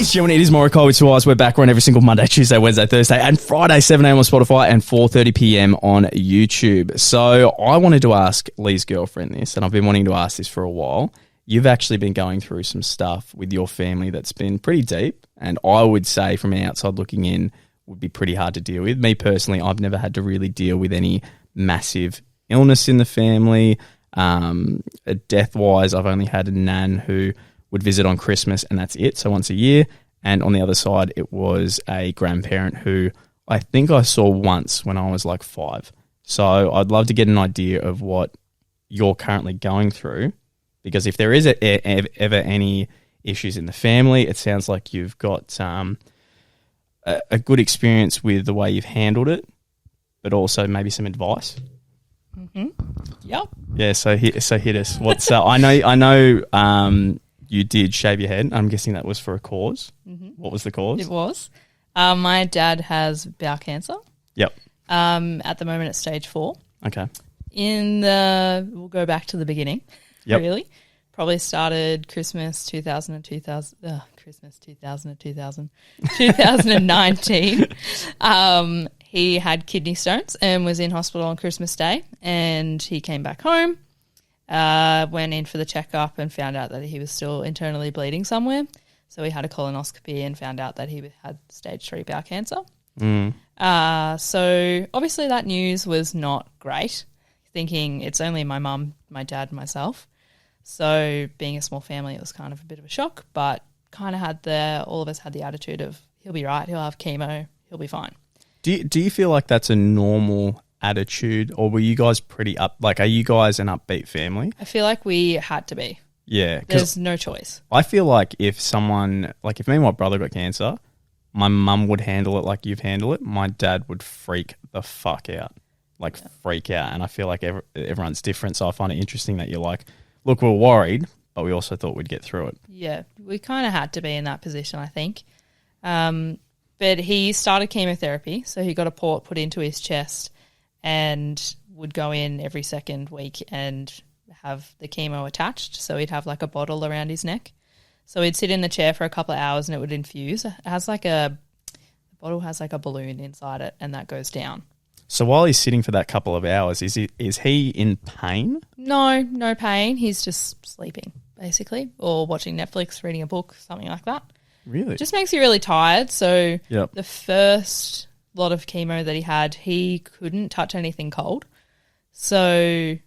Ladies and gentlemen, it is Morokai with 2 Eyes. We're back on every single Monday, Tuesday, Wednesday, Thursday, and Friday, 7 a.m. on Spotify and 4:30 p.m. on YouTube. So I wanted to ask Lee's girlfriend this, and I've been wanting to ask this for a while. You've actually been going through some stuff with your family that's been pretty deep, and I would say from the outside looking in would be pretty hard to deal with. Me personally, I've never had to really deal with any massive illness in the family. Death-wise, I've only had a nan who would visit on Christmas, and that's it, so once a year. And on the other side, it was a grandparent who I think I saw once when I was like 5. So I'd love to get an idea of what you're currently going through, because if there is ever any issues in the family, it sounds like you've got a good experience with the way you've handled it, but also maybe some advice. Mm-hmm. Yep. Yeah. So hit us. What's I know. You did shave your head. I'm guessing that was for a cause. Mm-hmm. What was the cause? It was. My dad has bowel cancer. Yep. At the moment, it's stage 4. Okay. We'll go back to the beginning. Yep. Really, probably started Christmas 2019. He had kidney stones and was in hospital on Christmas Day, and he came back home. Went in for the checkup and found out that he was still internally bleeding somewhere. So we had a colonoscopy and found out that he had stage 3 bowel cancer. So obviously that news was not great, thinking it's only my mum, my dad, and myself. So being a small family, it was kind of a bit of a shock, but kind of all of us had the attitude of he'll be right, he'll have chemo, he'll be fine. Do you feel like that's a normal attitude, or were you guys pretty up? Like, are you guys an upbeat family? I feel like we had to be. Yeah. There's no choice. I feel like if me and my brother got cancer, my mum would handle it like you've handled it. My dad would freak the fuck out. Freak out. And I feel like everyone's different. So I find it interesting that you're like, look, we're worried, but we also thought we'd get through it. Yeah. We kind of had to be in that position, I think. But he started chemotherapy. So he got a port put into his chest and would go in every second week and have the chemo attached. So he'd have like a bottle around his neck. So he'd sit in the chair for a couple of hours and it would infuse. The bottle has like a balloon inside it, and that goes down. So while he's sitting for that couple of hours, is he in pain? No pain. He's just sleeping, basically, or watching Netflix, reading a book, something like that. Really? It just makes you really tired. So yep. The first lot of chemo that he couldn't touch anything cold. So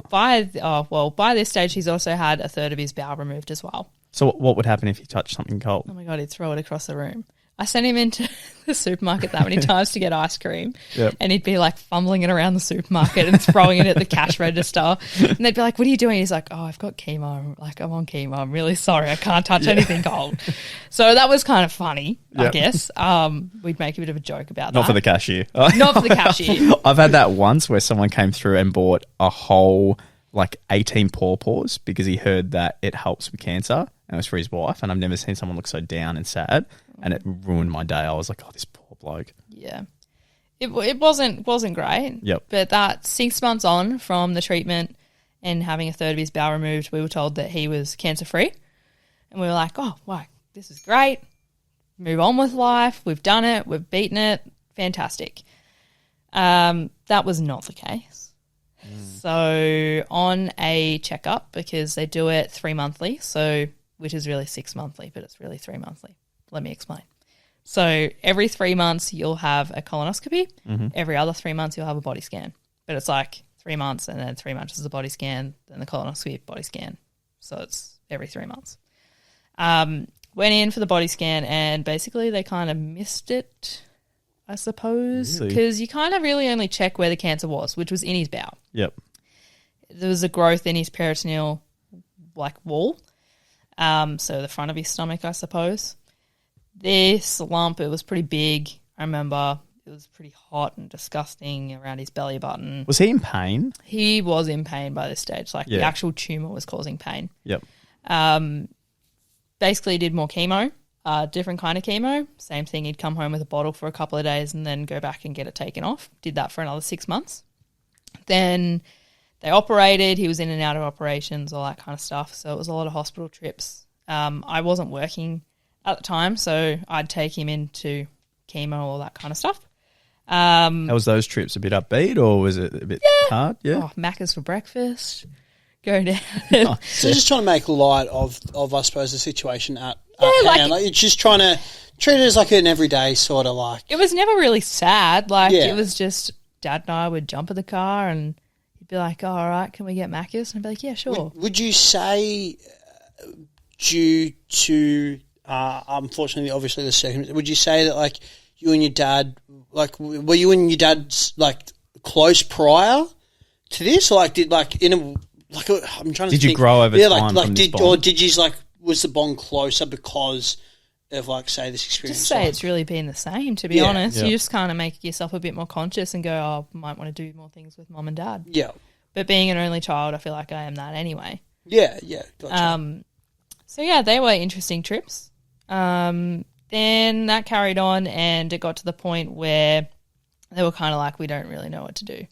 by this stage, he's also had a third of his bowel removed as well. So what would happen if you touched something cold? Oh my God, he'd throw it across the room. I sent him into the supermarket that many times to get ice cream, yep. And he'd be like fumbling it around the supermarket and throwing it at the cash register. And they'd be like, "What are you doing?" He's like, "Oh, I've got chemo. I'm on chemo. I'm really sorry. I can't touch anything cold." So that was kind of funny, yep. I guess. We'd make a bit of a joke about that. Not for the cashier. Not for the cashier. I've had that once where someone came through and bought a whole 18 pawpaws because he heard that it helps with cancer, and it was for his wife. And I've never seen someone look so down and sad. And it ruined my day. I was like, oh, this poor bloke. Yeah. It wasn't great. Yep. But that 6 months on from the treatment and having a third of his bowel removed, we were told that he was cancer-free. And we were like, oh, wow, this is great. Move on with life. We've done it. We've beaten it. Fantastic. That was not the case. So on a checkup, because they do it 3 monthly, which is really 6 monthly, but it's really 3 monthly. Let me explain. So every 3 months you'll have a colonoscopy. Mm-hmm. Every other 3 months you'll have a body scan. But it's like 3 months and then 3 months is a body scan, then the colonoscopy, body scan. So it's every 3 months. Went in for the body scan and basically they kind of missed it, I suppose, because you kind of really only check where the cancer was, which was in his bowel. Yep. There was a growth in his peritoneal wall, so the front of his stomach, I suppose. This lump, it was pretty big. I remember it was pretty hot and disgusting around his belly button. Was he in pain? He was in pain by this stage. The actual tumour was causing pain. Yep. Basically did more chemo, different kind of chemo. Same thing, he'd come home with a bottle for a couple of days and then go back and get it taken off. Did that for another 6 months. Then they operated. He was in and out of operations, all that kind of stuff. So it was a lot of hospital trips. I wasn't working at the time, so I'd take him into chemo, all that kind of stuff. How was those trips? A bit upbeat, or was it a bit hard? Yeah. Oh, Macca's for breakfast. Go down. So just trying to make light of I suppose, the situation at hand. Like, you're just trying to treat it as like an everyday sort of like. It was never really sad. Like, it was just Dad and I would jump in the car and he'd be like, oh, all right, can we get Macca's? And I'd be like, yeah, sure. Would you say, due to, unfortunately, obviously the circumstances, would you say that like you and your dad, like, were you and your dad like close prior to this? Or like, did like in a, like, I'm trying to Did think. you grow over time like from this did, bond? or did you like, was the bond closer because of like, say, this experience? Just say like, it's really been the same, to be Yeah. honest. Yeah. You just kind of make yourself a bit more conscious and go, oh, I might want to do more things with Mum and Dad. Yeah. But being an only child, I feel like I am that anyway. Yeah, gotcha. So, yeah, they were interesting trips. Then that carried on and it got to the point where they were kind of like, we don't really know what to do.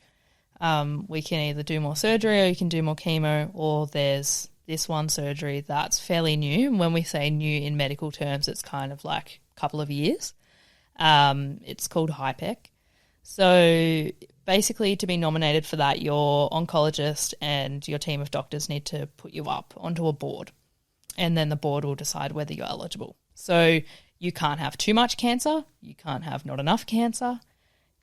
We can either do more surgery or you can do more chemo, or there's this one surgery that's fairly new. And when we say new in medical terms, it's kind of like a couple of years. It's called HIPEC. So basically, to be nominated for that, your oncologist and your team of doctors need to put you up onto a board, and then the board will decide whether you're eligible. So you can't have too much cancer, you can't have not enough cancer,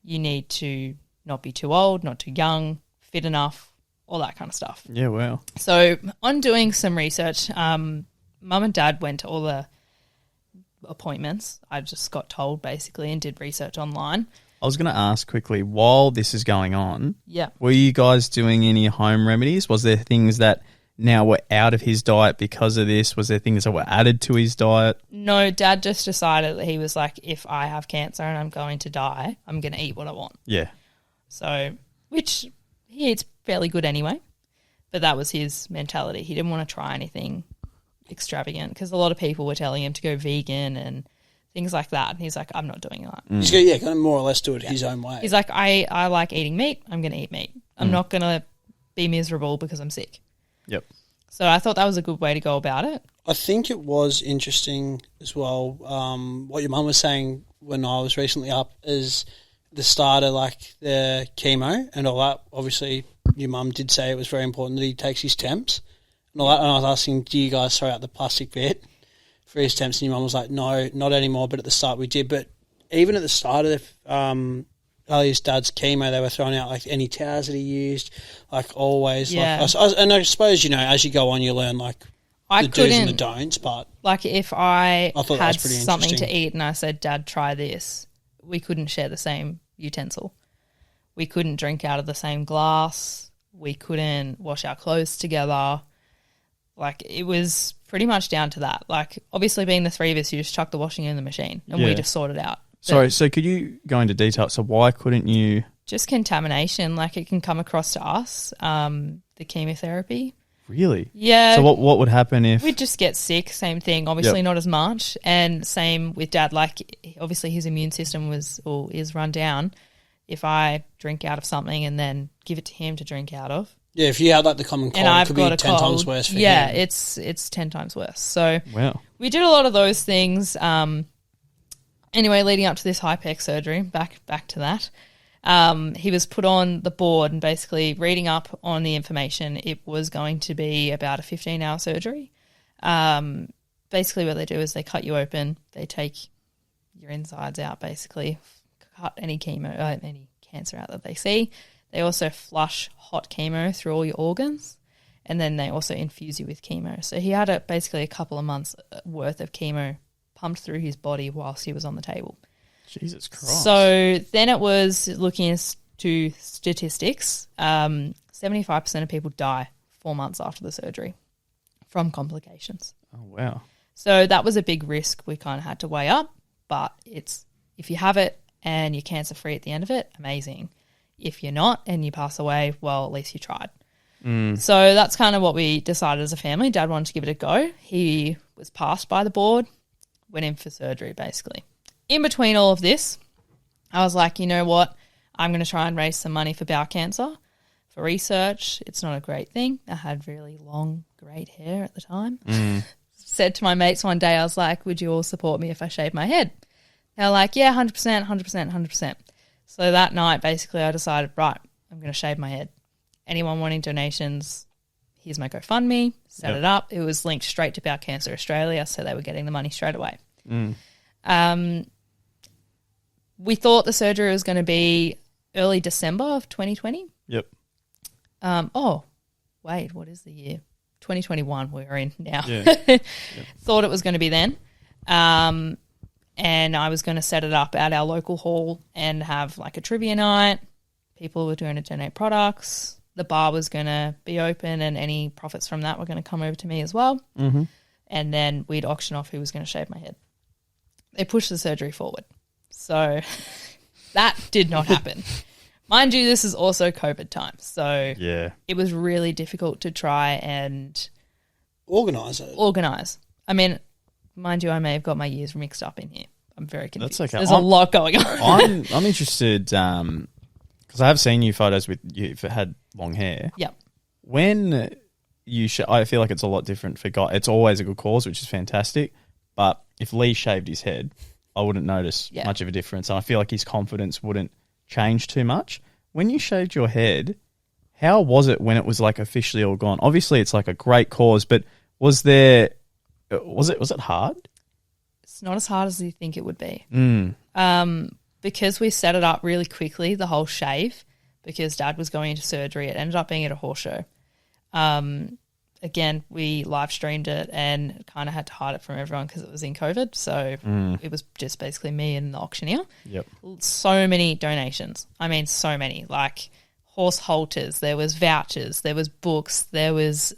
you need to not be too old, not too young, fit enough, all that kind of stuff. Yeah, wow. So on doing some research, Mum and Dad went to all the appointments. I just got told basically and did research online. I was going to ask quickly, while this is going on, Yeah. were you guys doing any home remedies? Was there things that now were out of his diet because of this? Was there things that were added to his diet? No, Dad just decided that he was like, if I have cancer and I'm going to die, I'm going to eat what I want. Yeah. So, which he eats fairly good anyway, but that was his mentality. He didn't want to try anything extravagant because a lot of people were telling him to go vegan and things like that. And he's like, I'm not doing that. He's going to, kind of more or less do it his own way. He's like, I like eating meat. I'm going to eat meat. I'm not going to be miserable because I'm sick. Yep. So I thought that was a good way to go about it. I think it was interesting as well, what your mum was saying when I was recently up is the start of like the chemo and all that. Obviously, your mum did say it was very important that he takes his temps and all that. And I was asking, do you guys throw out the plastic bit for his temps? And your mum was like, no, not anymore. But at the start we did. But even at the start of Ali's dad's chemo, they were throwing out like any towels that he used, like always. Yeah. Like, and I suppose, you know, as you go on, you learn like I the do's and the couldn't, don'ts. But like if I thought that had was pretty something to interesting. eat and I said, Dad, try this, we couldn't share the same utensil. We couldn't drink out of the same glass. We couldn't wash our clothes together. Like, it was pretty much down to that. Like, obviously being the three of us, you just chuck the washing in the machine and we Yeah. just sort it out. But Sorry, so could you go into detail? So why couldn't you? just contamination, like it can come across to us, the chemotherapy. Really? Yeah. So what would happen if? We'd just get sick, same thing, obviously Yep. not as much. And same with Dad, like obviously his immune system was or is run down. If I drink out of something and then give it to him to drink out of, yeah, if you had like the common cold, and it I've could got be a 10 cold, times worse for yeah, him. it's 10 times worse. So Wow. we did a lot of those things. Anyway, leading up to this HIPEC surgery, back to that, he was put on the board and basically reading up on the information. It was going to be about a 15-hour surgery. Basically what they do is they cut you open, they take your insides out, basically cut any any cancer out that they see. They also flush hot chemo through all your organs, and then they also infuse you with chemo. So he had basically a couple of months worth of chemo pumped through his body whilst he was on the table. Jesus Christ. So then it was looking into statistics. 75% of people die 4 months after the surgery from complications. Oh, wow. So that was a big risk we kind of had to weigh up, but it's if you have it and you're cancer-free at the end of it, amazing. If you're not and you pass away, well, at least you tried. So that's kind of what we decided as a family. Dad wanted to give it a go. He was passed by the board, went in for surgery basically. In between all of this, I was like, you know what? I'm going to try and raise some money for bowel cancer, for research. It's not a great thing. I had really long, great hair at the time. said to my mates one day, I was like, would you all support me if I shave my head? They're like, yeah, 100%, 100%, 100%. So that night, basically, I decided, right, I'm going to shave my head. Anyone wanting donations, here's my GoFundMe, set it up. It was linked straight to Bowel Cancer Australia, so they were getting the money straight away. We thought the surgery was going to be early December of 2020. Yep. Wait, what is the year? 2021 we're in now. Yeah. Thought it was going to be then. And I was going to set it up at our local hall and have like a trivia night. People were going to donate products. The bar was going to be open and any profits from that were going to come over to me as well. Mm-hmm. And then we'd auction off who was going to shave my head. They pushed the surgery forward. So that did not happen. Mind you, this is also COVID time. So it was really difficult to try and organise it. I mean, mind you, I may have got my years mixed up in here. I'm very confused. That's okay. There's a lot going on. I'm interested because I have seen you photos with you had long hair. Yep. When you I feel like it's a lot different for guys. It's always a good cause, which is fantastic. But if Lee shaved his head, I wouldn't notice much of a difference. And I feel like his confidence wouldn't change too much. When you shaved your head, how was it when it was like officially all gone? Obviously, it's like a great cause, but was it hard? It's not as hard as you think it would be. Because we set it up really quickly, the whole shave, because Dad was going into surgery. It ended up being at a horse show. Again, we live streamed it and kind of had to hide it from everyone because it was in COVID. So it was just basically me and the auctioneer. Yep. So many donations. I mean, so many. Like horse halters, there was vouchers, there was books, there was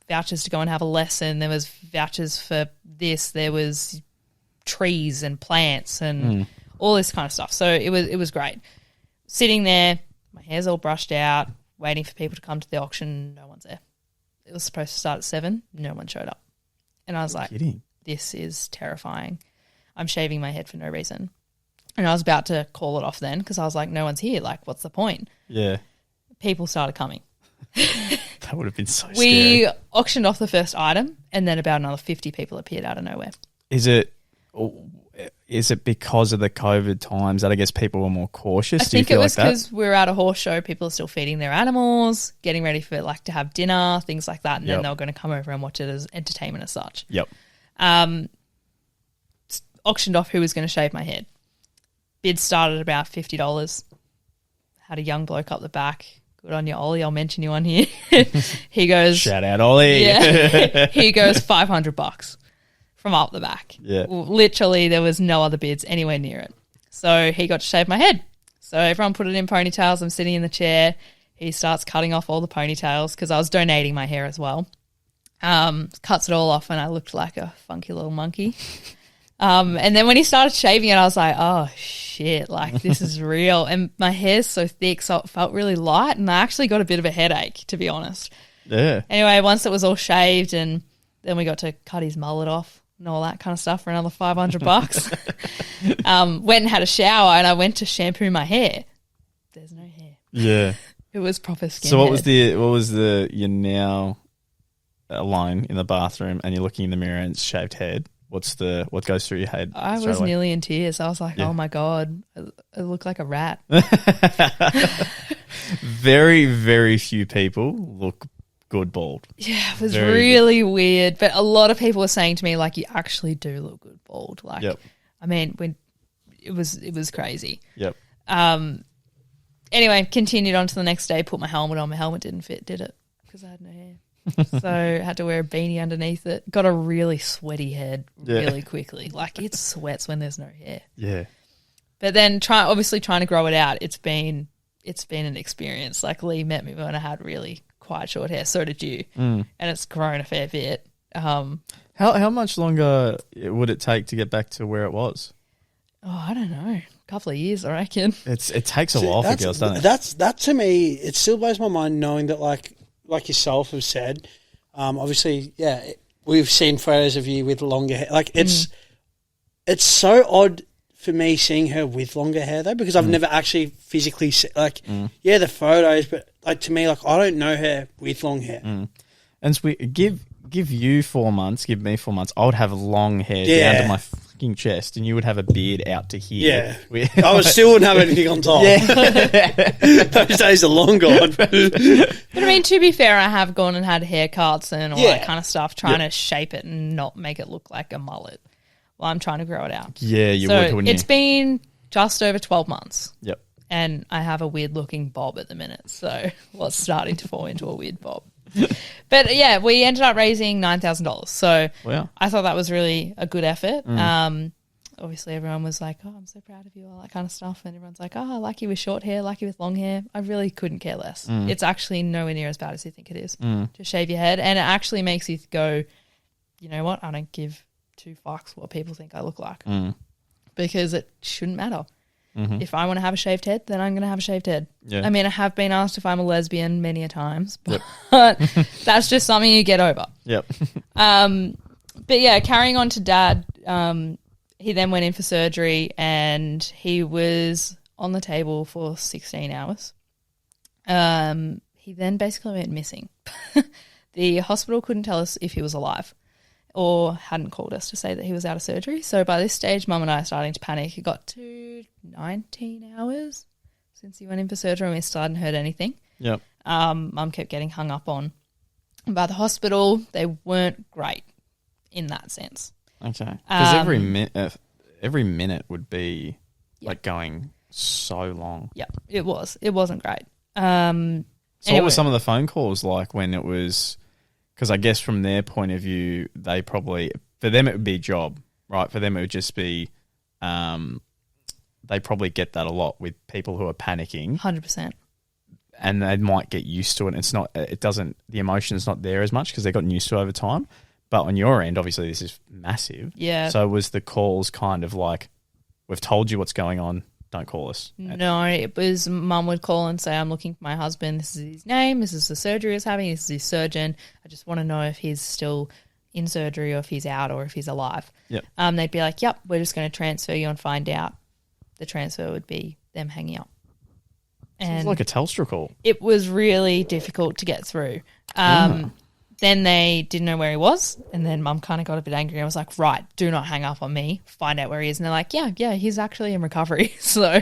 vouchers to go and have a lesson, there was vouchers for this, there was trees and plants and all this kind of stuff. So it was great. Sitting there, my hair's all brushed out, waiting for people to come to the auction. No one's there. It was supposed to start at 7. No one showed up. And I was like, this is terrifying. I'm shaving my head for no reason. And I was about to call it off then because I was like, no one's here. Like, what's the point? Yeah. People started coming. That would have been so scary. We auctioned off the first item and then about another 50 people appeared out of nowhere. Is it because of the COVID times that I guess people were more cautious? I think it was because we were at a horse show. People are still feeding their animals, getting ready for like to have dinner, things like that. And then they were going to come over and watch it as entertainment as such. Yep. Auctioned off who was going to shave my head. Bid started at about $50. Had a young bloke up the back. Good on you, Ollie. I'll mention you on here. He goes, shout out, Ollie. Yeah. He goes $500 from up the back. Yeah. Literally, there was no other bids anywhere near it. So he got to shave my head. So everyone put it in ponytails. I'm sitting in the chair. He starts cutting off all the ponytails because I was donating my hair as well. Cuts it all off and I looked like a funky little monkey. And then when he started shaving it, I was like, oh, shit, like this is real. And my hair's so thick, so it felt really light. And I actually got a bit of a headache, to be honest. Yeah. Anyway, once it was all shaved and then we got to cut his mullet off and all that kind of stuff for another $500. Went and had a shower and I went to shampoo my hair. There's no hair. Yeah. It was proper skin. So what was you're now alone in the bathroom and you're looking in the mirror and it's shaved head. What goes through your head? I was nearly in tears. I was like, oh my God, I look like a rat. Very, very few people look good bald. Yeah, it was really weird. But a lot of people were saying to me, like, you actually do look good bald. Like, I mean, when it was crazy. Yep. Anyway, continued on to the next day, put my helmet on. My helmet didn't fit, did it? Because I had no hair. So had to wear a beanie underneath it. Got a really sweaty head really quickly. Like it sweats when there's no hair. Yeah. But then trying to grow it out, it's been an experience. Like Lee met me when I had really quite short hair. So did you. And it's grown a fair bit. How much longer would it take to get back to where it was? Oh, I don't know. A couple of years, I reckon. It takes a while for girls, doesn't it? That to me, it still blows my mind knowing that like yourself have said, obviously, we've seen photos of you with longer hair. Like it's so odd for me seeing her with longer hair though, because I've never actually physically seen, the photos, but like to me, like I don't know her with long hair. And so give you 4 months, give me 4 months, I would have long hair down to my fucking chest, and you would have a beard out to here. Yeah. I still wouldn't have anything on top. Those days are long gone. But I mean, to be fair, I have gone and had haircuts and all that kind of stuff, trying to shape it and not make it look like a mullet while I'm trying to grow it out. Yeah, you would, wouldn't you? It's been just over 12 months. Yep. And I have a weird-looking bob at the minute, so it's starting to fall into a weird bob. But, yeah, we ended up raising $9,000. So I thought that was really a good effort. Obviously, everyone was like, oh, I'm so proud of you, all that kind of stuff. And everyone's like, oh, I like you with short hair, like you with long hair. I really couldn't care less. It's actually nowhere near as bad as you think it is to shave your head. And it actually makes you go, you know what, I don't give two fucks what people think I look like. Because it shouldn't matter. If I want to have a shaved head, then I'm going to have a shaved head. Yeah. I mean, I have been asked if I'm a lesbian many a times, but that's just something you get over. Yep. But yeah, carrying on to Dad, he then went in for surgery and he was on the table for 16 hours. He then basically went missing. The hospital couldn't tell us if he was alive, or hadn't called us to say that he was out of surgery. So by this stage, Mum and I are starting to panic. It got to 19 hours since he went in for surgery and we still hadn't heard anything. Yep. Mum kept getting hung up on by the hospital. They weren't great in that sense. Okay. Because every minute would be like going so long. Yeah, it was. It wasn't great. So anyway. What were some of the phone calls like when it was... Because I guess from their point of view, they probably, for them it would be a job, right? For them it would just be, they probably get that a lot with people who are panicking. 100%. And they might get used to it. The emotion's not there as much because they've gotten used to it over time. But on your end, obviously this is massive. Yeah. So was the calls kind of like, we've told you what's going on, don't call us? No, it was Mum would call and say, I'm looking for my husband. This is his name. This is the surgery he's having. This is his surgeon. I just want to know if he's still in surgery or if he's out or if he's alive. Yep. They'd be like, yep, we're just going to transfer you and find out. The transfer would be them hanging up. And it's like a Telstra call. It was really difficult to get through. Then they didn't know where he was, and then Mum kind of got a bit angry and was like, right, do not hang up on me, find out where he is. And they're like, yeah, he's actually in recovery. So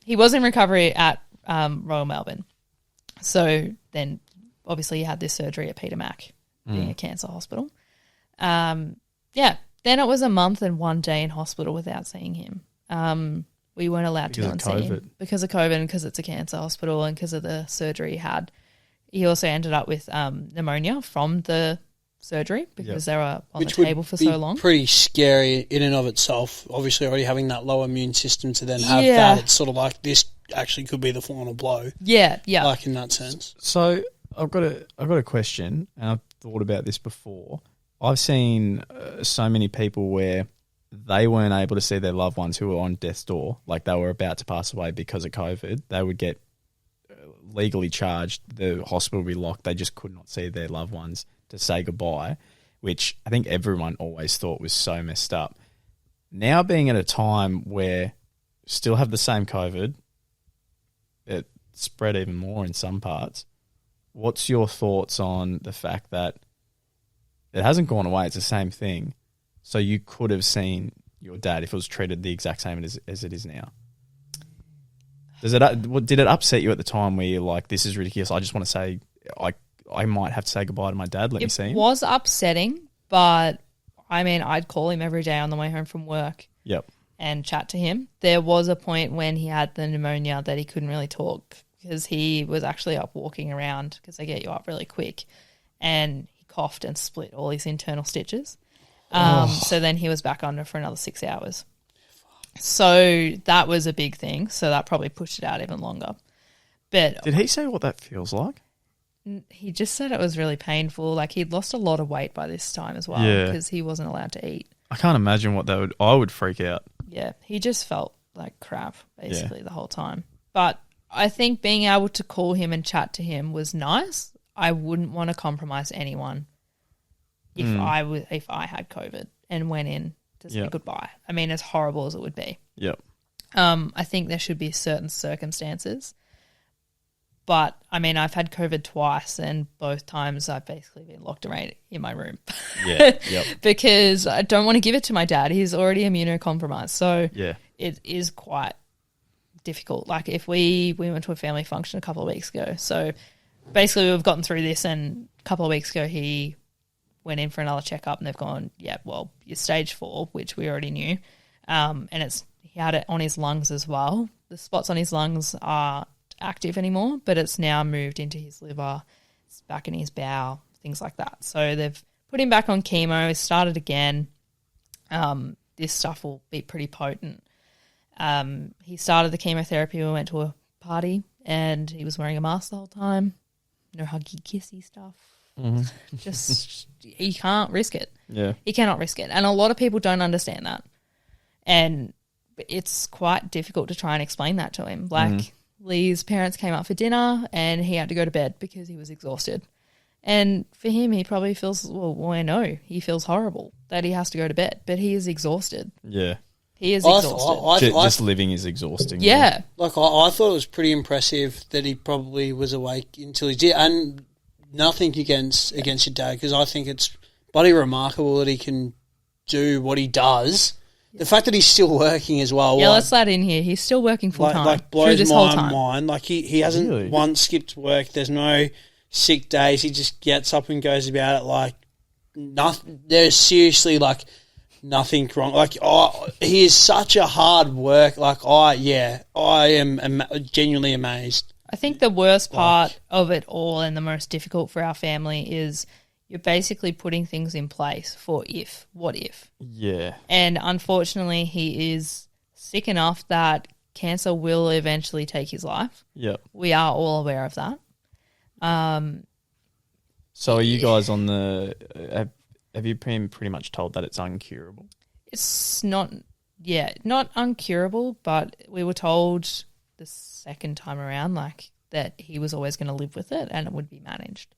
he was in recovery at Royal Melbourne. So then obviously he had this surgery at Peter Mac, being a cancer hospital. Then it was a month and 1 day in hospital without seeing him. We weren't allowed to go and see him because of COVID and because it's a cancer hospital and because of the surgery he had. He also ended up with pneumonia from the surgery because they were on the table for so long. Pretty scary in and of itself. Obviously, already having that low immune system to then have that, it's sort of like this actually could be the final blow. Yeah. Like in that sense. So I've got a question, and I've thought about this before. I've seen so many people where they weren't able to see their loved ones who were on death's door, like they were about to pass away because of COVID. They would get legally charged, the hospital would be locked, they just could not see their loved ones to say goodbye, which I think everyone always thought was so messed up. Now being at a time where still have the same COVID, it spread even more in some parts, what's your thoughts on the fact that it hasn't gone away, it's the same thing, so you could have seen your dad if it was treated the exact same as it is now? Did it upset you at the time where you're like, this is ridiculous, I just want to say, I might have to say goodbye to my dad, let me see him? It was upsetting, but I mean, I'd call him every day on the way home from work. Yep. And chat to him. There was a point when he had the pneumonia that he couldn't really talk because he was actually up walking around because they get you up really quick, and he coughed and split all his internal stitches. So then he was back under for another 6 hours. So that was a big thing. So that probably pushed it out even longer. But did he say what that feels like? He just said it was really painful. Like he'd lost a lot of weight by this time as well because he wasn't allowed to eat. I can't imagine what I would freak out. Yeah, he just felt like crap basically the whole time. But I think being able to call him and chat to him was nice. I wouldn't want to compromise anyone if I had COVID and went in to say goodbye. I mean, as horrible as it would be. Yep. I think there should be certain circumstances. But, I mean, I've had COVID twice, and both times I've basically been locked away in my room. Yeah, yep. Because I don't want to give it to my dad. He's already immunocompromised. So Yeah. it is quite difficult. Like, if we went to a family function a couple of weeks ago. So basically we've gotten through this, and a couple of weeks ago he went in for another checkup, and they've gone, yeah, well, you're stage 4, which we already knew. And he had it on his lungs as well. The spots on his lungs aren't active anymore, but it's now moved into his liver, it's back in his bowel, things like that. So they've put him back on chemo, started again. This stuff will be pretty potent. He started the chemotherapy, we went to a party, and he was wearing a mask the whole time. No huggy kissy stuff. Just, he can't risk it. Yeah. He cannot risk it. And a lot of people don't understand that. And it's quite difficult to try and explain that to him. Like, Lee's parents came up for dinner and he had to go to bed because he was exhausted. And for him, he probably feels, well, I know, he feels horrible that he has to go to bed, but he is exhausted. Yeah. He is exhausted. Just living is exhausting. Yeah. Like, I thought it was pretty impressive that he probably was awake until he did. And nothing against your dad, because I think it's bloody remarkable that he can do what he does. The fact that he's still working as well. Yeah, let's let in here. He's still working full time. Like blows this my whole time. mind. Like he hasn't Really? once skipped work. There's no sick days. He just gets up and goes about it like nothing. There's seriously like nothing wrong. Like he is such a hard work. Like I am genuinely amazed. I think the worst part of it all and the most difficult for our family is you're basically putting things in place for what if. Yeah. And unfortunately, he is sick enough that cancer will eventually take his life. Yep. We are all aware of that. So are you guys on the have you been pretty much told that it's uncurable? It's not uncurable, but we were told the second time around, like, that he was always going to live with it and it would be managed.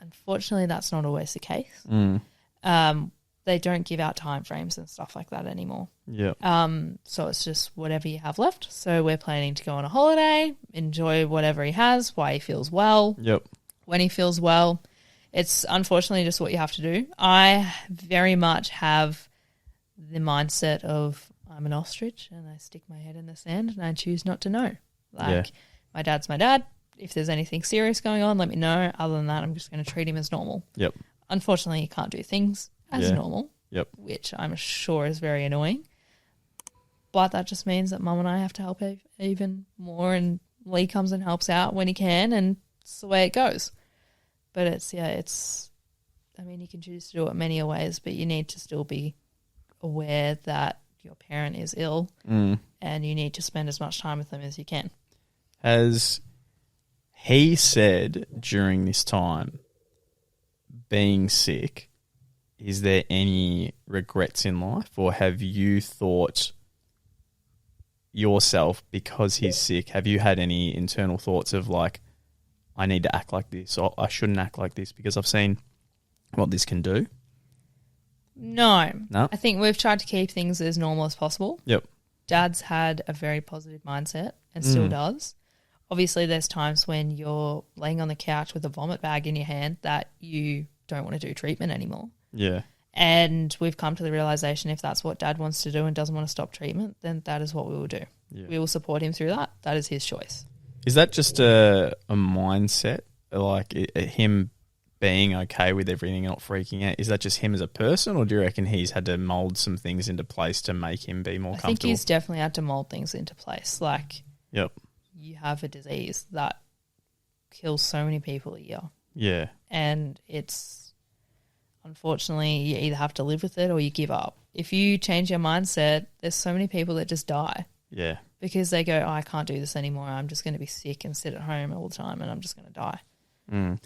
Unfortunately, that's not always the case. They don't give out time frames and stuff like that anymore. Yeah. So it's just whatever you have left. So we're planning to go on a holiday, enjoy whatever he has, while he feels well. Yep. When he feels well, it's unfortunately just what you have to do. I very much have the mindset of I'm an ostrich and I stick my head in the sand and I choose not to know. Like, my dad's my dad. If there's anything serious going on, let me know. Other than that, I'm just going to treat him as normal. Yep. Unfortunately, you can't do things as normal. Yep. Which I'm sure is very annoying. But that just means that Mum and I have to help even more, and Lee comes and helps out when he can, and it's the way it goes. But I mean, you can choose to do it many ways, but you need to still be aware that your parent is ill and you need to spend as much time with them as you can. Has he said during this time, being sick, is there any regrets in life, or have you thought yourself, because he's sick, have you had any internal thoughts of like, I need to act like this, or I shouldn't act like this because I've seen what this can do? No. I think we've tried to keep things as normal as possible. Yep. Dad's had a very positive mindset and still does. Obviously, there's times when you're laying on the couch with a vomit bag in your hand that you don't want to do treatment anymore. Yeah. And we've come to the realization if that's what Dad wants to do and doesn't want to stop treatment, then that is what we will do. Yeah. We will support him through that. That is his choice. Is that just a mindset, like him being okay with everything and not freaking out? Is that just him as a person, or do you reckon he's had to mould some things into place to make him be more comfortable? I think he's definitely had to mould things into place. Like, yep, you have a disease that kills so many people a year. Yeah. And it's, unfortunately, you either have to live with it or you give up. If you change your mindset, there's so many people that just die. Yeah. Because they go, I can't do this anymore. I'm just going to be sick and sit at home all the time and I'm just going to die.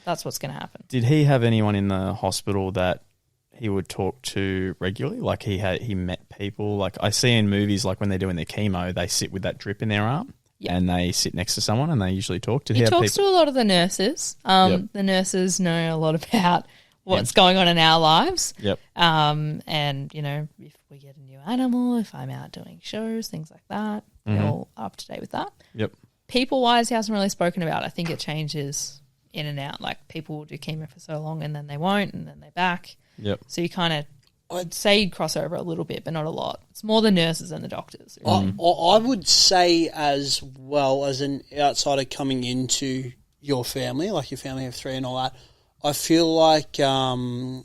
That's what's going to happen. Did he have anyone in the hospital that he would talk to regularly? Like he met people? Like I see in movies, like when they're doing their chemo, they sit with that drip in their arm and they sit next to someone and they usually talk. Did he have talks to a lot of the nurses. The nurses know a lot about what's going on in our lives. Yep. And, you know, if we get a new animal, if I'm out doing shows, things like that, they're all up to date with that. Yep. people-wise, he hasn't really spoken about it. I think it changes in and out. Like, people will do chemo for so long and then they won't and then they're back. Yep. So you kind of, I'd say you'd cross over a little bit, but not a lot. It's more the nurses and the doctors. I would say, as well as an outsider coming into your family, like your family of 3 and all that, I feel like your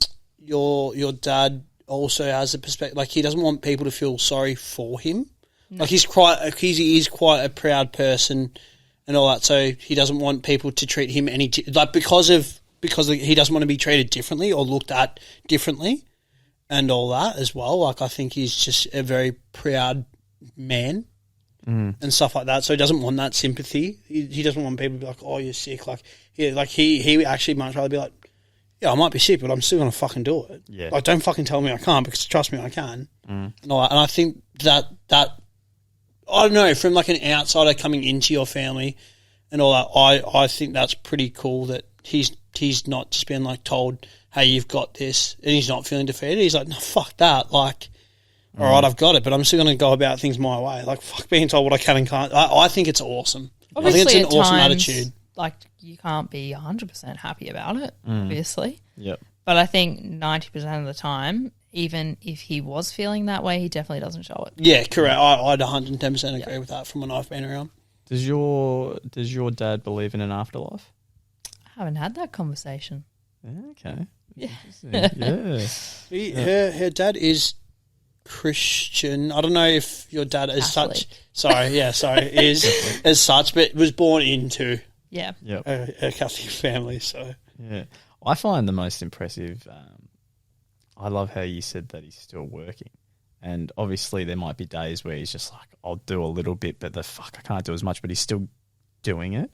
dad also has a perspective. Like, he doesn't want people to feel sorry for him. No. Like, he is quite a proud person and all that. So he doesn't want people to treat him because he doesn't want to be treated differently or looked at differently and all that as well. Like, I think he's just a very proud man and stuff like that. So he doesn't want that sympathy. He doesn't want people to be like, "Oh, you're sick." Like, yeah, like he actually much rather be like, "Yeah, I might be sick, but I'm still gonna fucking do it." Yeah. Like, don't fucking tell me I can't, because trust me, I can. And all that. And I think that I don't know, from like an outsider coming into your family and all that, I think that's pretty cool that he's not just been like told, "Hey, you've got this," and he's not feeling defeated. He's like, "No, fuck that. Like, all right, I've got it, but I'm still going to go about things my way." Like, fuck being told what I can and can't. I think it's awesome. Obviously, I think it's an awesome times, attitude. Like, you can't be 100% happy about it, obviously. Yep. But I think 90% of the time, even if he was feeling that way, he definitely doesn't show it. Yeah, correct. I'd 110% agree with that from when I've been around. Does your dad believe in an afterlife? I haven't had that conversation. Okay. Yeah. Yeah. Her dad is Christian. I don't know if your dad is Catholic. is as such, but was born into Yeah. Yep. a Catholic family. So Yeah. I find the most impressive, I love how you said that he's still working. And obviously there might be days where he's just like, I'll do a little bit, but I can't do as much, but he's still doing it.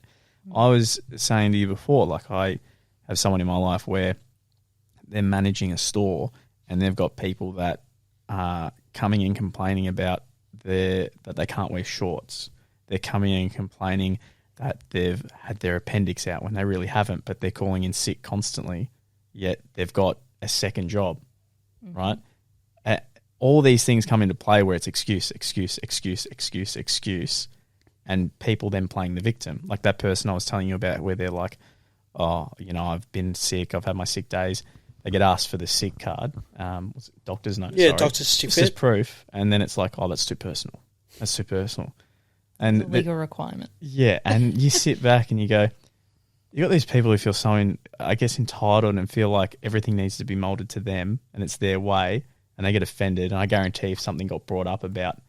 I was saying to you before, like, I have someone in my life where they're managing a store and they've got people that are coming in complaining about that they can't wear shorts. They're coming in complaining that they've had their appendix out when they really haven't, but they're calling in sick constantly, yet they've got a second job, right? All these things come into play where it's excuse, and people then playing the victim. Like that person I was telling you about where they're like, "Oh, I've been sick, I've had my sick days." They get asked for the sick card, doctor's note. yeah, sorry. doctor's This is certificate. proof, and then it's like, "Oh, that's too personal. That's too personal." And It's a legal requirement. yeah, and you sit back and you go, you got these people who feel so, entitled and feel like everything needs to be molded to them and it's their way, and they get offended. And I guarantee if something got brought up about,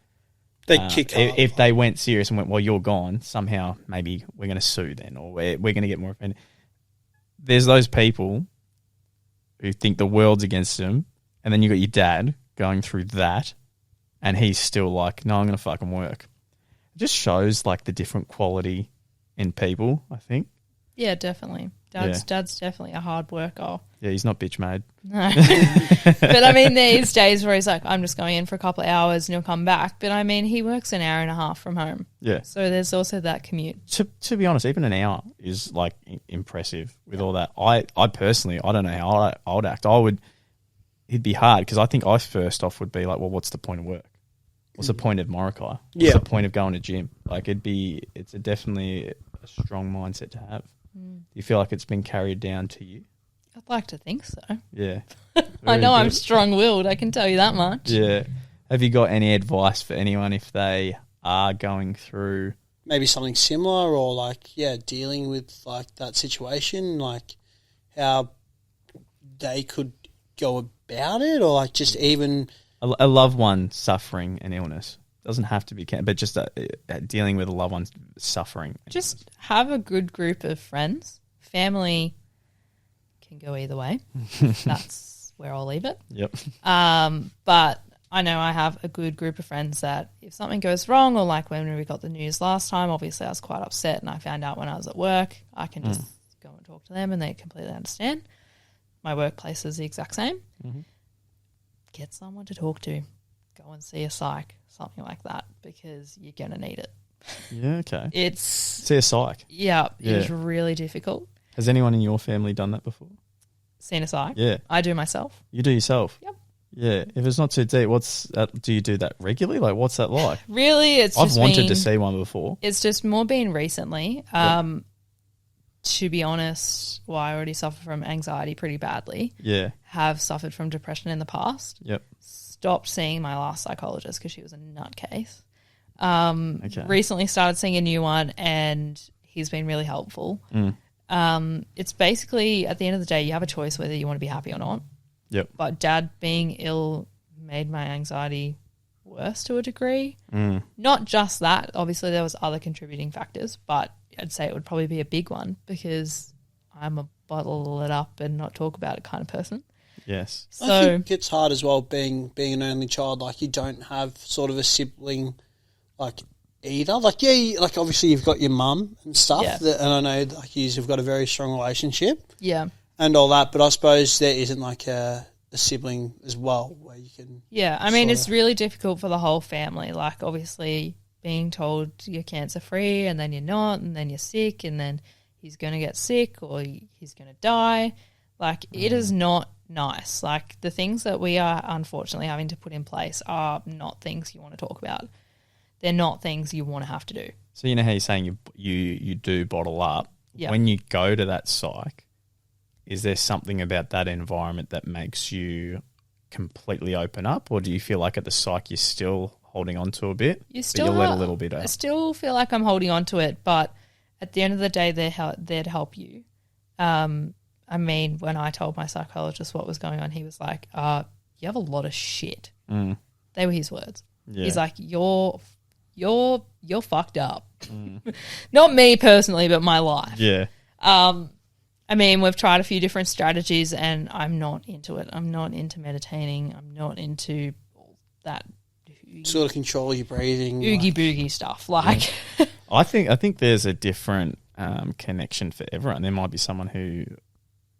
They kick up. if they went serious and went, "Well, you're gone," somehow maybe we're going to sue then, or we're going to get more offended. There's those people who think the world's against them, and then you got your dad going through that, and he's still like, "No, I'm going to fucking work." It just shows like the different quality in people, I think. Yeah, definitely. Dad's definitely a hard worker. Yeah, he's not bitch made. No. But I mean, there's days where he's like, "I'm just going in for a couple of hours and he'll come back." But I mean, he works an hour and a half from home. Yeah. So there's also that commute. To be honest, even an hour is like impressive with all that. I personally, I don't know how I would act. It'd be hard because I think I first off would be like, "Well, what's the point of work? What's the point of Morokai? What's the point of going to gym?" Like it's definitely a strong mindset to have. Do you feel like it's been carried down to you? I'd like to think so. Yeah. I know I'm good. strong-willed, I can tell you that much. Yeah. Have you got any advice for anyone if they are going through Maybe something similar, or like, dealing with like that situation, like how they could go about it, or like just even a loved one suffering an illness? Doesn't have to be, but just dealing with a loved one suffering. Just have a good group of friends. Family can go either way. That's where I'll leave it. Yep. But I know I have a good group of friends that if something goes wrong, or like when we got the news last time, obviously I was quite upset and I found out when I was at work, I can just go and talk to them and they completely understand. My workplace is the exact same. Get someone to talk to. Go and see a psych, something like that, because you're going to need it. Yeah, okay. See a psych. It's really difficult. Has anyone in your family done that before? Seen a psych? Yeah. I do myself. You do yourself? Yep. Yeah, if it's not too deep, do you do that regularly? Like, what's that like? Really, it's I've just wanted to see one before. It's just more been recently. To be honest, well, I already suffer from anxiety pretty badly. Yeah. Have suffered from depression in the past. Yep. Stopped seeing my last psychologist because she was a nutcase. Okay. Recently started seeing a new one, and he's been really helpful. It's basically, at the end of the day, you have a choice whether you want to be happy or not. Yep. But Dad being ill made my anxiety worse to a degree. Not just that. Obviously, there was other contributing factors, but I'd say it would probably be a big one because I'm a bottle it up and not talk about it kind of person. Yes. So I think it's hard as well being an only child. Like, you don't have sort of a sibling, like, either. Like, yeah, like, obviously you've got your mum and stuff. Yeah. And I know, like, you've got a very strong relationship. yeah. And all that, but I suppose there isn't, like, a sibling as well where you can... Yeah, I mean, sorta- it's really difficult for the whole family. Like, obviously, being told you're cancer-free and then you're not, and then you're sick, and then he's going to get sick or he's going to die. Like, it is not nice. Like, the things that we are unfortunately having to put in place are not things you want to talk about. They're not things you want to have to do. So you know how you're saying you do bottle up? Yeah. When you go to that psych, is there something about that environment that makes you completely open up, or do you feel like at the psych you're still holding on to a bit? You still but you let a little bit out. I still feel like I'm holding on to it, but at the end of the day, they're there to help you. I mean, when I told my psychologist what was going on, he was like, you have a lot of shit. They were his words. Yeah. He's like, you're fucked up. Not me personally, but my life. Yeah. I mean, we've tried a few different strategies and I'm not into it. I'm not into meditating. I'm not into all that Sort of control your breathing. oogie boogie stuff. Like, I think there's a different connection for everyone. There might be someone who,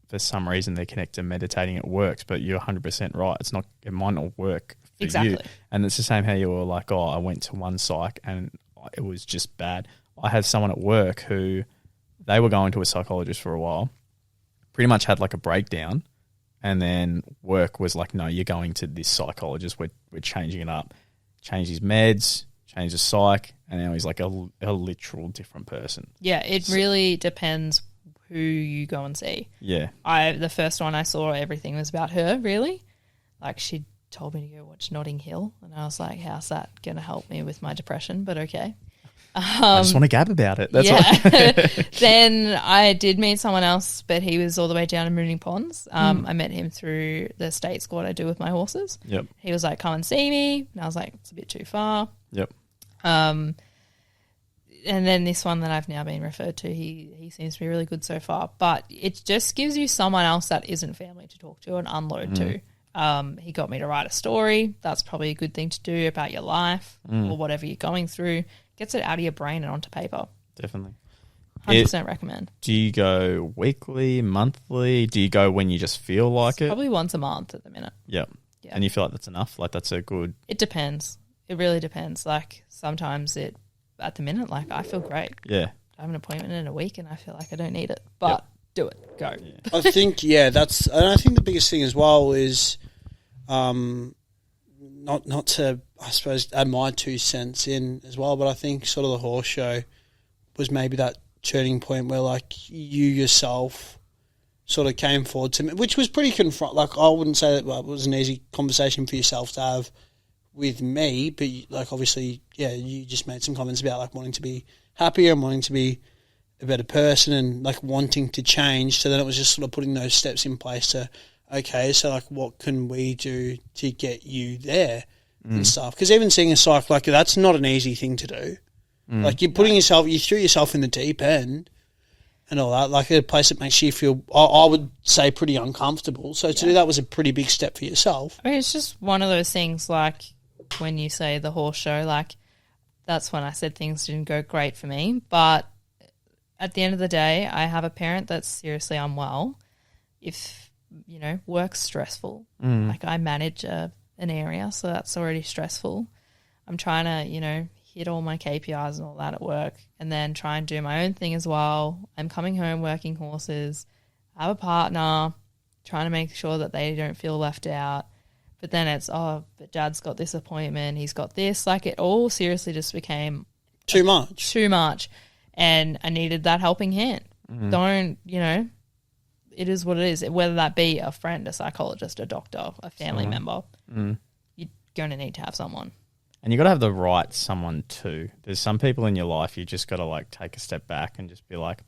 for some reason, they're connected to meditating. It works, but you're 100% right. It might not work for Exactly. you. And it's the same how you were like, I went to one psych and it was just bad. I had someone at work who they were going to a psychologist for a while, pretty much had like a breakdown, and then work was like, no, you're going to this psychologist. We're changing it up. Changed his meds, changed the psych, and now he's like a literal different person. yeah, it really depends who you go and see. Yeah. The first one I saw, everything was about her, really. Like, she told me to go watch Notting Hill, and I was like, how's that going to help me with my depression? But okay. I just want to gab about it. That's yeah. Then I did meet someone else, but he was all the way down in Mooning Ponds. I met him through the state squad I do with my horses. Yep. He was like, come and see me. And I was like, it's a bit too far. Yep. And then this one that I've now been referred to, he seems to be really good so far. But it just gives you someone else that isn't family to talk to and unload to. He got me to write a story. That's probably a good thing to do about your life or whatever you're going through. Gets it out of your brain and onto paper. Definitely. 100% recommend. Do you go weekly, monthly? Do you go when you just feel like it? Probably once a month at the minute. Yep. Yeah. And you feel like that's enough? Like that's a good... It depends. It really depends. Like, sometimes at the minute, like, I feel great. Yeah. I have an appointment in a week and I feel like I don't need it. But do it. Go. Yeah. I think, and I think the biggest thing as well is not to, I suppose, add my 2 cents in as well, but I think sort of the horse show was maybe that turning point where, like, you yourself sort of came forward to me, which was pretty like, I wouldn't say that it was an easy conversation for yourself to have with me, but, like, obviously, you just made some comments about, like, wanting to be happier and wanting to be a better person and, like, wanting to change. So then it was just sort of putting those steps in place to, okay, so, like, what can we do to get you there and stuff? Because even seeing a psych, like, that's not an easy thing to do. Like, you're putting you threw yourself in the deep end and all that, like a place that makes you feel, I would say, pretty uncomfortable. So to do that was a pretty big step for yourself. I mean, it's just one of those things, like, when you say the horse show, like, that's when I said things didn't go great for me. But at the end of the day, I have a parent that's seriously unwell. If, work's stressful. Like, I manage an area, so that's already stressful. I'm trying to, hit all my KPIs and all that at work and then try and do my own thing as well. I'm coming home working horses. I have a partner, trying to make sure that they don't feel left out, But then it's, oh, but Dad's got this appointment, he's got this. Like, it all seriously just became too much. Too much. And I needed that helping hand. Don't, it is what it is. Whether that be a friend, a psychologist, a doctor, a family member, you're going to need to have someone. And you got to have the right someone too. There's some people in your life you just got to like take a step back and just be like,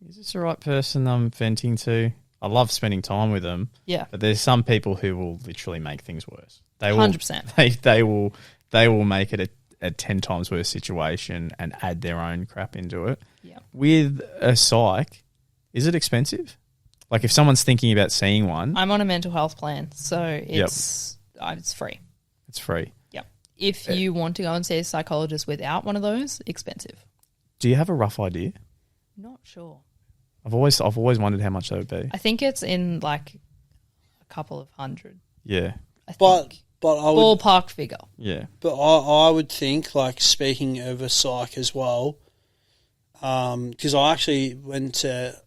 is this the right person I'm venting to? I love spending time with them. Yeah. But there's some people who will literally make things worse. They will 100%. They will make it a 10 times worse situation and add their own crap into it. Yeah. With a psych, is it expensive? Like if someone's thinking about seeing one. I'm on a mental health plan, so it's free. It's free. Yep. If you want to go and see a psychologist without one of those, expensive. Do you have a rough idea? Not sure. I've always wondered how much that would be. I think it's in like a couple of hundred. Yeah. But I would, ballpark figure. Yeah. But I would think, like, speaking of a psych as well, because I actually went to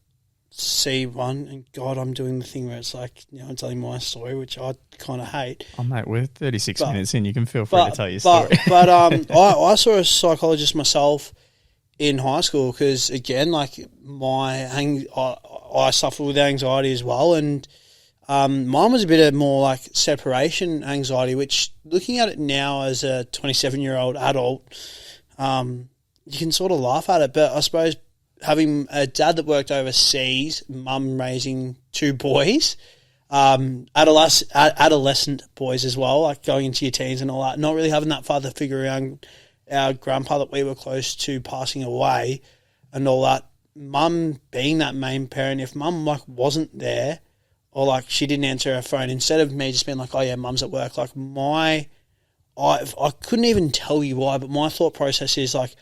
see one, and God, I'm doing the thing where it's like, I'm telling my story, which I kind of hate. Oh, mate, we're 36 minutes in. You can feel free to tell your story. But I saw a psychologist myself in high school because, again, like I suffer with anxiety as well, and mine was a bit of more like separation anxiety, which looking at it now as a 27-year-old adult, you can sort of laugh at it. But I suppose having a dad that worked overseas, mum raising two boys, adolescent boys as well, like going into your teens and all that, not really having that father figure around, our grandpa that we were close to passing away and all that, mum being that main parent, if mum like wasn't there or like she didn't answer her phone, instead of me just being like, oh yeah, mum's at work, like I couldn't even tell you why, but my thought process is like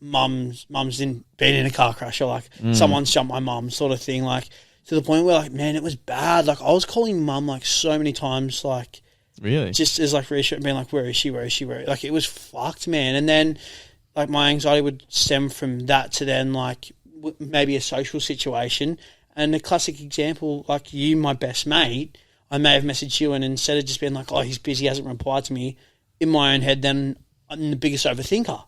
mum's been in a car crash or like someone's jumped my mum sort of thing, like to the point where like, man, it was bad. Like I was calling mum like so many times, like really just as like reassuring, being like, where is she? Like it was fucked, man. And then like my anxiety would stem from that to then like maybe a social situation. And the classic example, like you, my best mate, I may have messaged you, and instead of just being like, oh, he's busy, hasn't replied to me, in my own head, then I'm the biggest overthinker.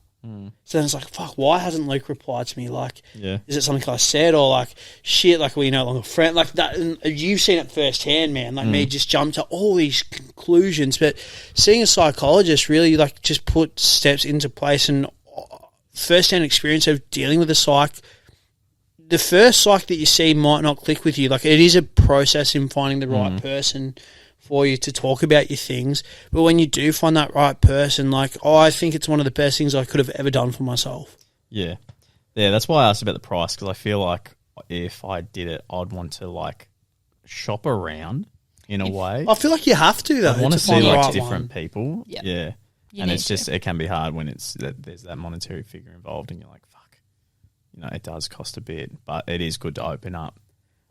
So then it's like, fuck, why hasn't Luke replied to me? Like, is it something I said, or like, shit, like we no longer friends? Like that, and you've seen it firsthand, man. Like me just jump to all these conclusions. But seeing a psychologist really like just put steps into place, and firsthand experience of dealing with a psych. The first psych that you see might not click with you. Like it is a process in finding the right person for you to talk about your things. But when you do find that right person, like I think it's one of the best things I could have ever done for myself. Yeah. Yeah, that's why I asked about the price, because I feel like if I did it, I'd want to like shop around in a way. I feel like you have to though. I want to see find the like right different one. people. Yep. Yeah. You and need it's just, to. it can be hard when there's that monetary figure involved and you're like, fuck, it does cost a bit, but it is good to open up.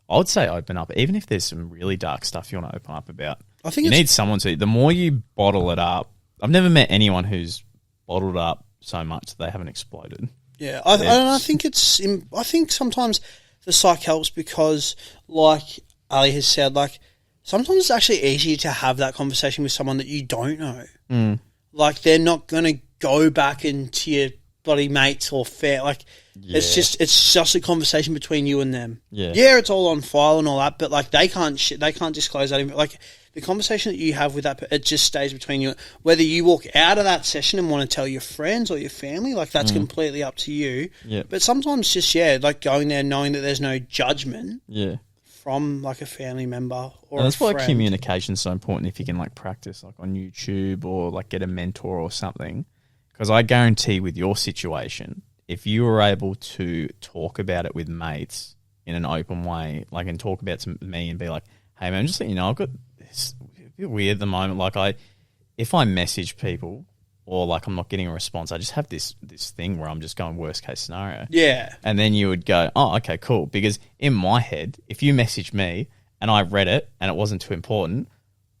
I would say open up, even if there's some really dark stuff you want to open up about. I think you need someone to. The more you bottle it up, I've never met anyone who's bottled up so much that they haven't exploded. Yeah, I think sometimes the psych helps because, like Ali has said, like sometimes it's actually easier to have that conversation with someone that you don't know. Like they're not going to go back into your bloody mates or like it's just a conversation between you and them. Yeah, it's all on file and all that, but like they can't disclose that. Like the conversation that you have with that, it just stays between you. Whether you walk out of that session and want to tell your friends or your family, like that's completely up to you. But sometimes just like going there knowing that there's no judgment. From like a family member or that's a friend. why communication's so important. If you can like practice like on YouTube or like get a mentor or something, because I guarantee with your situation, if you were able to talk about it with mates in an open way, like and talk about it to me and be like, hey man, just let you know, I've got this a bit weird at the moment. Like if I message people or like I'm not getting a response, I just have this thing where I'm just going worst case scenario. Yeah. And then you would go, oh, okay, cool. Because in my head, if you messaged me and I read it and it wasn't too important,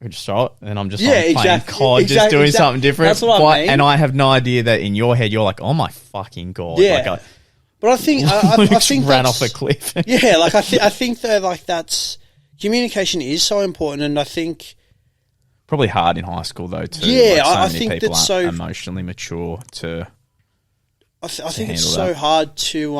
I could just throw it and I'm just playing COD, just doing something different. That's what I mean. And I have no idea that in your head you're like, oh my fucking God. Yeah. Like but I think I think ran off a cliff. Yeah, like I think that like that's communication is so important, and I think Probably hard in high school though too. Yeah, like, I many think people that's aren't so emotionally mature to. I think it's handle so that. hard to.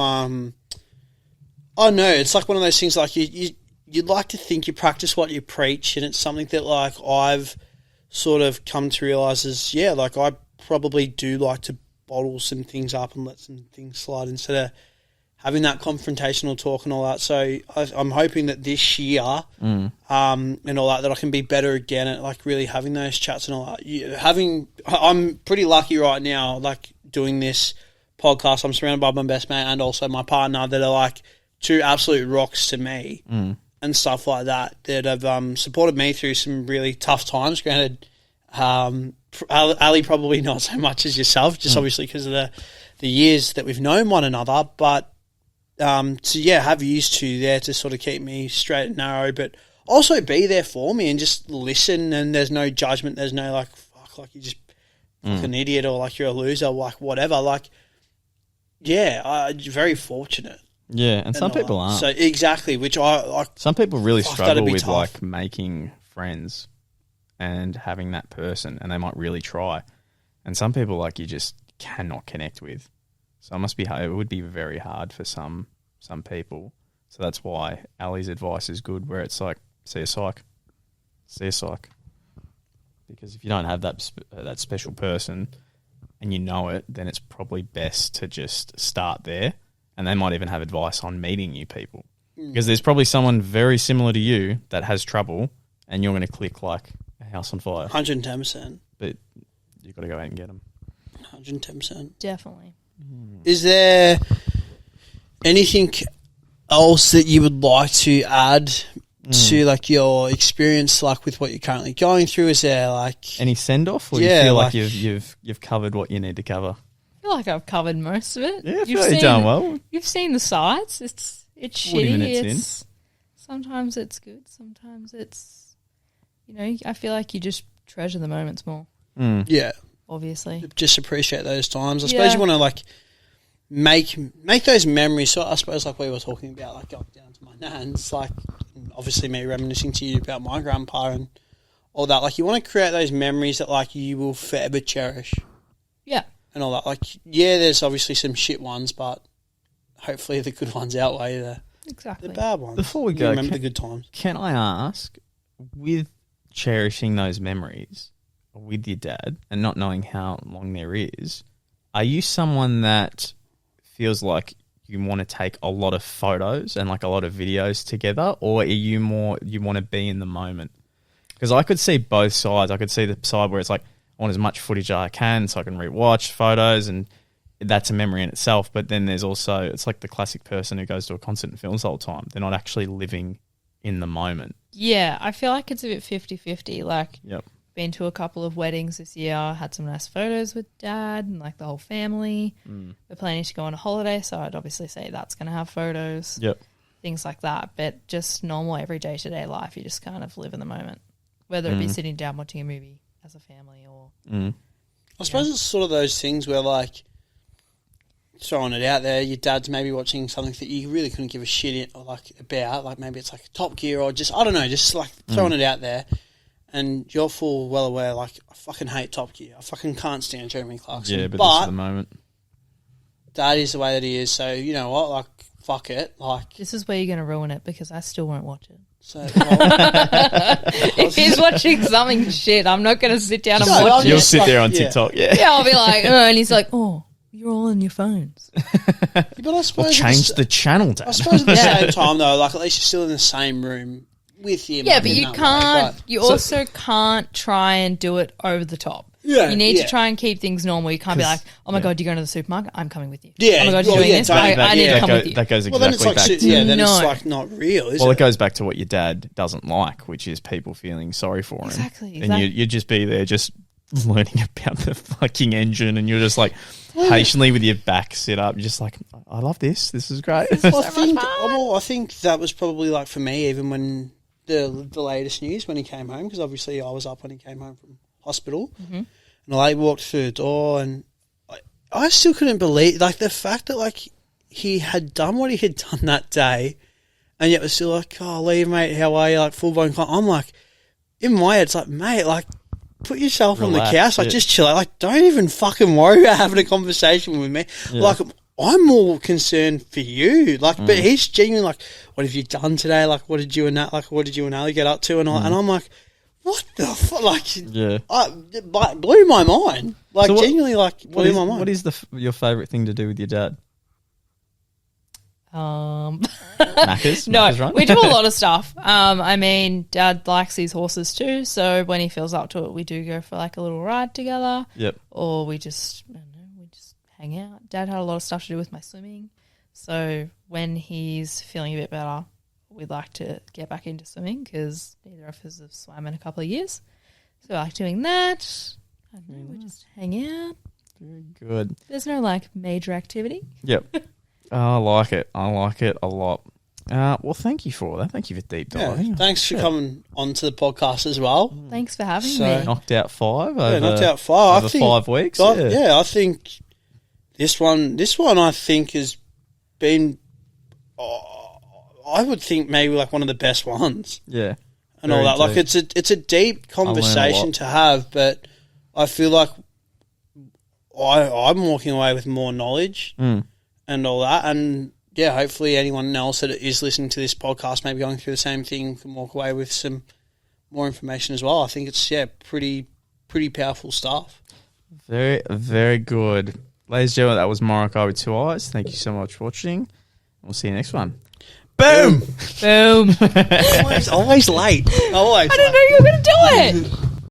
Oh no, it's like one of those things. Like you'd like to think you practice what you preach, and it's something that like I've sort of come to realize is like I probably do like to bottle some things up and let some things slide instead of having that confrontational talk and all that. So I'm hoping that this year, and all that I can be better again at like really having those chats and all that. I'm pretty lucky right now, like doing this podcast. I'm surrounded by my best mate and also my partner that are like two absolute rocks to me and stuff like that have supported me through some really tough times. Granted, Ali probably not so much as yourself, just obviously because of the years that we've known one another, but to have used to there to sort of keep me straight and narrow, but also be there for me and just listen, and there's no judgment, there's no like fuck, like you're just an idiot or like you're a loser, like whatever, like very fortunate. Yeah, and some people aren't. So exactly, which I like. Some people really struggle with tough. like making friends and having that person, and they might really try. And some people like you just cannot connect with. So it would be very hard for some people. So that's why Ali's advice is good, where it's like, see a psych. Because if you don't have that special person and you know it, then it's probably best to just start there. And they might even have advice on meeting new people. Because there's probably someone very similar to you that has trouble, and you're going to click like a house on fire. 110%. But you've got to go out and get them. 110%. Definitely. Is there anything else that you would like to add to like your experience, like with what you're currently going through? Is there like any send off, or you feel like you've covered what you need to cover? I feel like I've covered most of it. Yeah, I feel like you've done well. You've seen the sides. It's 40 shitty. minutes in. Sometimes it's good. Sometimes it's, I feel like you just treasure the moments more. Yeah, obviously. Just appreciate those times. I suppose you want to like make those memories. So I suppose like we were talking about, like going down to my nan's, like obviously me reminiscing to you about my grandpa and all that. Like you want to create those memories that like you will forever cherish. Yeah. And all that. Like, there's obviously some shit ones, but hopefully the good ones outweigh the bad ones. Before we You go, remember the good times. Can I ask, with cherishing those memories with your dad and not knowing how long there is, are you someone that feels like you want to take a lot of photos and like a lot of videos together, or are you more you want to be in the moment? Because I could see both sides. I could see the side where it's like, I want as much footage as I can so I can rewatch photos, and that's a memory in itself. But then there's also, it's like the classic person who goes to a concert and films the whole time. They're not actually living in the moment. Yeah, I feel like it's a bit 50-50. Like, Yep. been to a couple of weddings this year, had some nice photos with Dad and like the whole family. We're planning to go on a holiday, so I'd obviously say that's going to have photos. Yep. Things like that. But just normal every day-to-day life, you just kind of live in the moment. Whether it be sitting down watching a movie as a family or... I suppose it's sort of those things where, like, throwing it out there, your dad's maybe watching something that you really couldn't give a shit about, like maybe it's like Top Gear or just, I don't know, just like throwing it out there, and you're full well aware, like, I fucking hate Top Gear. I fucking can't stand Jeremy Clarkson. Yeah, but this is the moment. Dad is the way that he is, so you know what, like, fuck it. Like, this is where you're going to ruin it because I still won't watch it. So, if he's watching something shit, I'm not going to sit down and watch it. You'll sit there on TikTok, yeah. Yeah, I'll be like, and he's like, oh, you're all on your phones. But I suppose change the channel, Dad. I suppose at the same time, though, like at least you're still in the same room with him. Yeah, but you can't. You also can't try and do it over the top. Yeah, you need to try and keep things normal. You can't be like, oh my God, you're going to the supermarket? I'm coming with you. Yeah. Oh my God, you're doing this? I need to come with you. That goes Well, then it's exactly like, back to... then it's like not real, is it? Well, it goes back to what your dad doesn't like, which is people feeling sorry for him. Exactly. And you'd just be there just learning about the fucking engine, and you're just like patiently with your back set up, you're just like, I love this. This is great. Well, I think that was probably like for me, even when the latest news when he came home, because obviously I was up when he came home from hospital, and I walked through the door, and I still couldn't believe, like, the fact that, like, he had done what he had done that day, and yet was still like, oh, Lee, mate, how are you? Like, full-blown, I'm like, in my head, it's like, mate, like, put yourself on the Relax, couch, like, yeah. just chill out. Like, don't even fucking worry about having a conversation with me. Yeah. Like, I'm more concerned for you. Like, but he's genuinely like, what have you done today? Like, what did you and Ali get up to? And all, and I'm like, what the fuck? Like, Yeah. it blew my mind. Like, So what- genuinely, like, blew my mind. What is your favourite thing to do with your dad? Macca's? No, Macca's run? we do a lot of stuff. I mean, Dad likes his horses too, so when he feels up to it, we do go for like a little ride together. Yep. Or we just, I don't know, we just hang out. Dad had a lot of stuff to do with my swimming, so when he's feeling a bit better, we'd like to get back into swimming because neither of us have swam in a couple of years. So I like doing that. I don't know, we just hang out. Very good. There's no like major activity. Yep. I like it. I like it a lot. Well, thank you for all that. Thank you for deep Yeah, diving. thanks for coming onto the podcast as well. Thanks for having So- me. Knocked out 5 Yeah, over, knocked out 5. over 5 weeks. I think this one I think has been, I would think maybe like one of the best ones Yeah. and all Very that. Like deep. it's a deep conversation to have, but I feel like I'm walking away with more knowledge and all that. And yeah, hopefully anyone else that is listening to this podcast, maybe going through the same thing, can walk away with some more information as well. I think it's pretty powerful stuff. Very, very good. Ladies and gentlemen, that was Morokai with 2 eyes. Thank you so much for watching. We'll see you next one. Boom! Boom. Always late. Always. I didn't know you were going to do it.